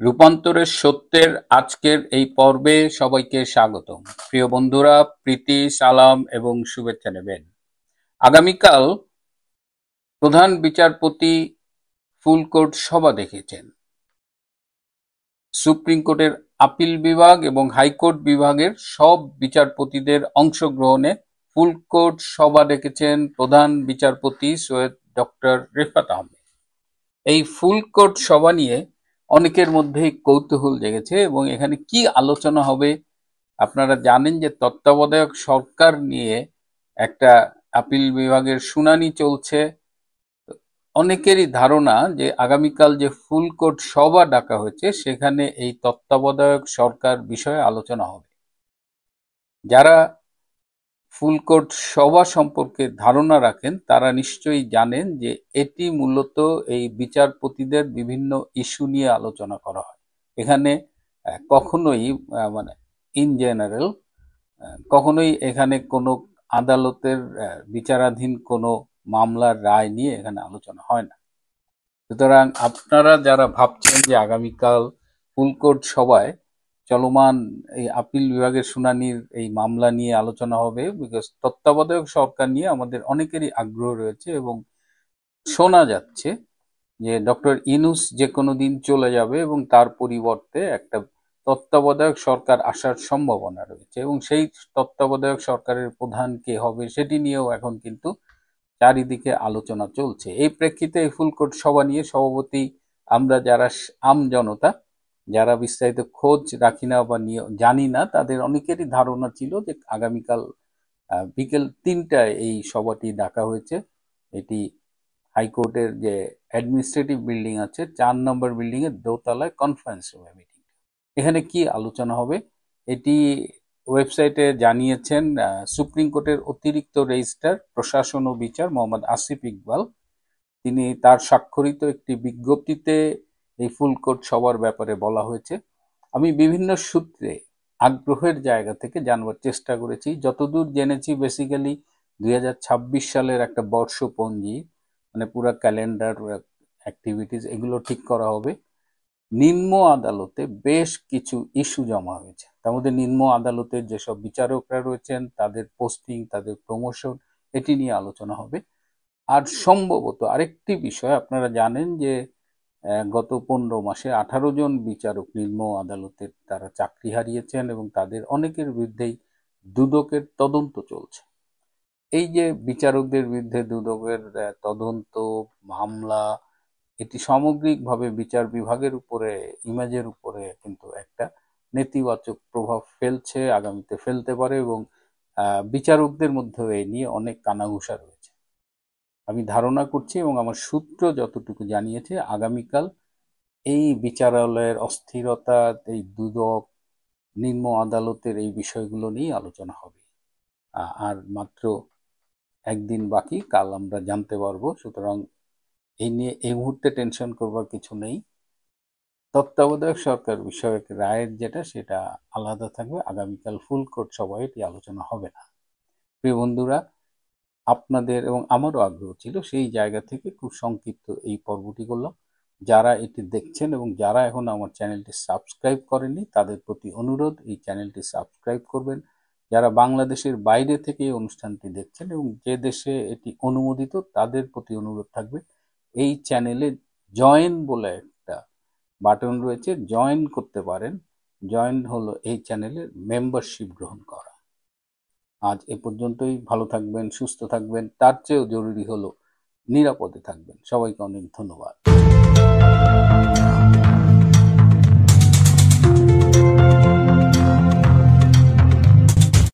রূপান্তরের সত্যের আজকের এই পর্বে সবাইকে স্বাগতম। প্রিয় বন্ধুরা, প্রীতি, সালাম এবং শুভেচ্ছা নেবেন। আগামীকাল প্রধান বিচারপতি ফুল কোর্ট সভা দেখেছেন। সুপ্রিম কোর্টের আপিল বিভাগ এবং হাইকোর্ট বিভাগের সব বিচারপতিদের অংশগ্রহণে ফুল কোর্ট সভা ডেকেছেন প্রধান বিচারপতি সৈয়দ ডক্টর রেফাত আহমেদ। এই ফুল কোর্ট সভা নিয়ে অনেকের মধ্যেই কৌতূহল জেগেছে এবং এখানে কি আলোচনা হবে। আপনারা জানেন যে তত্ত্বাবধায়ক সরকার নিয়ে একটা আপিল বিভাগের শুনানি চলছে। অনেকেরই ধারণা যে আগামীকাল যে ফুল কোর্ট সভা ডাকা হয়েছে সেখানে এই তত্ত্বাবধায়ক সরকার বিষয়ে আলোচনা হবে। যারা ফুল কোর্ট সভা সম্পর্কে ধারণা রাখেন তারা নিশ্চয়ই জানেন যে এটি মূলত এই বিচারপতিদের বিভিন্ন ইস্যু নিয়ে আলোচনা করা হয়। এখানে কখনোই মানে ইন জেনারেল কখনোই এখানে কোনো আদালতের বিচারাধীন কোনো মামলার রায় নিয়ে এখানে আলোচনা হয় না। সুতরাং আপনারা যারা ভাবছেন যে আগামীকাল ফুল কোর্ট সভায় চলমান এই আপিল বিভাগের শুনানির এই মামলা নিয়ে আলোচনা হবে, বিকজ তত্ত্বাবধায়ক সরকার নিয়ে আমাদের অনেকেরই আগ্রহ রয়েছে এবং শোনা যাচ্ছে যে ডক্টর ইউনূস যে কোনো দিন চলে যাবে এবং তার পরিবর্তে একটা তত্ত্বাবধায়ক সরকার আসার সম্ভাবনা রয়েছে এবং সেই তত্ত্বাবধায়ক সরকারের প্রধান কে হবে সেটি নিয়েও এখন কিন্তু চারিদিকে আলোচনা চলছে। এই প্রেক্ষিতে এই ফুল কোর্ট সভা নিয়ে সভাপতি আমরা যারা আম জনতা যারা বিস্তারিত খোঁজ রাখি না বা জানি না তাদের অনেকেরই ধারণা ছিল যে আগামীকাল বিকেল ৩টায় এই সভাটি ডাকা হয়েছে। এটি হাইকোর্টের যে অ্যাডমিনিস্ট্রেটিভ বিল্ডিং আছে ৪ নম্বর বিল্ডিং এর দোতলায় কনফারেন্স রুমে মিটিং। এখানে কি আলোচনা হবে এটি ওয়েবসাইটে জানিয়েছেন সুপ্রিম কোর্টের অতিরিক্ত রেজিস্ট্রার প্রশাসন ও বিচার মোহাম্মদ আসিফ ইকবাল। তিনি তার স্বাক্ষরিত একটি বিজ্ঞপ্তিতে এই ফুল কোর্ট সভার ব্যাপারে বলা হয়েছে। আমি বিভিন্ন সূত্রে আগ্রহের জায়গা থেকে জানবার চেষ্টা করেছি। যতদূর জেনেছি বেসিক্যালি ২০২৬ সালের একটা বর্ষপঞ্জি মানে পুরো ক্যালেন্ডার অ্যাক্টিভিটিস এগুলো ঠিক করা হবে। নিম্ন আদালতে বেশ কিছু ইস্যু জমা হয়েছে, তার মধ্যে নিম্ন আদালতের যেসব বিচারকরা রয়েছেন তাদের পোস্টিং, তাদের প্রমোশন, এটি নিয়ে আলোচনা হবে। আর সম্ভবত আরেকটি বিষয়, আপনারা জানেন যে গত ১৫ মাসে ১৮ জন বিচারক নিম্ন আদালতের তারা চাকরি হারিয়েছেন এবং তাদের অনেকের বিরুদ্ধেই দুদকের তদন্ত চলছে। এই যে বিচারকদের বিরুদ্ধে দুদকের তদন্ত মামলা, এটি সামগ্রিকভাবে বিচার বিভাগের উপরে, ইমেজের উপরে কিন্তু একটা নেতিবাচক প্রভাব ফেলছে, আগামীতে ফেলতে পারে এবং বিচারকদের মধ্যেও এই নিয়ে অনেক কানাঘুষা রয়েছে। আমি ধারণা করছি এবং আমার সূত্র যতটুকু জানিয়েছে আগামীকাল এই বিচারালয়ের অস্থিরতা, এই দুদক, নিম্ন আদালতের এই বিষয়গুলো নিয়ে আলোচনা হবে। আর মাত্র একদিন বাকি, কাল আমরা জানতে পারবো। সুতরাং এই নিয়ে এই মুহূর্তে টেনশন করবার কিছু নেই। তত্ত্বাবধায়ক সরকার বিষয়ক রায়ের যেটা সেটা আলাদা থাকবে, আগামীকাল ফুল কোর্ট সভায় এটি আলোচনা হবে না। প্রিয় বন্ধুরা, আপনাদের এবং আমারও আগ্রহ ছিল, সেই জায়গা থেকে খুব সংক্ষিপ্ত এই পর্বটি করলাম। যারা এটি দেখছেন এবং যারা এখন আমার চ্যানেলটি সাবস্ক্রাইব করেননি তাদের প্রতি অনুরোধ এই চ্যানেলটি সাবস্ক্রাইব করবেন। যারা বাংলাদেশের বাইরে থেকে এই অনুষ্ঠানটি দেখছেন এবং যে দেশে এটি অনুমোদিত তাদের প্রতি অনুরোধ থাকবে এই চ্যানেলে জয়েন বলে একটা বাটন রয়েছে, জয়েন করতে পারেন। জয়েন হলো এই চ্যানেলের মেম্বারশিপ গ্রহণ করা। আজ এ পর্যন্তই। ভালো থাকবেন, সুস্থ থাকবেন, তার চেয়েও জরুরি হলো নিরাপদে থাকবেন। সবাইকে অনেক ধন্যবাদ।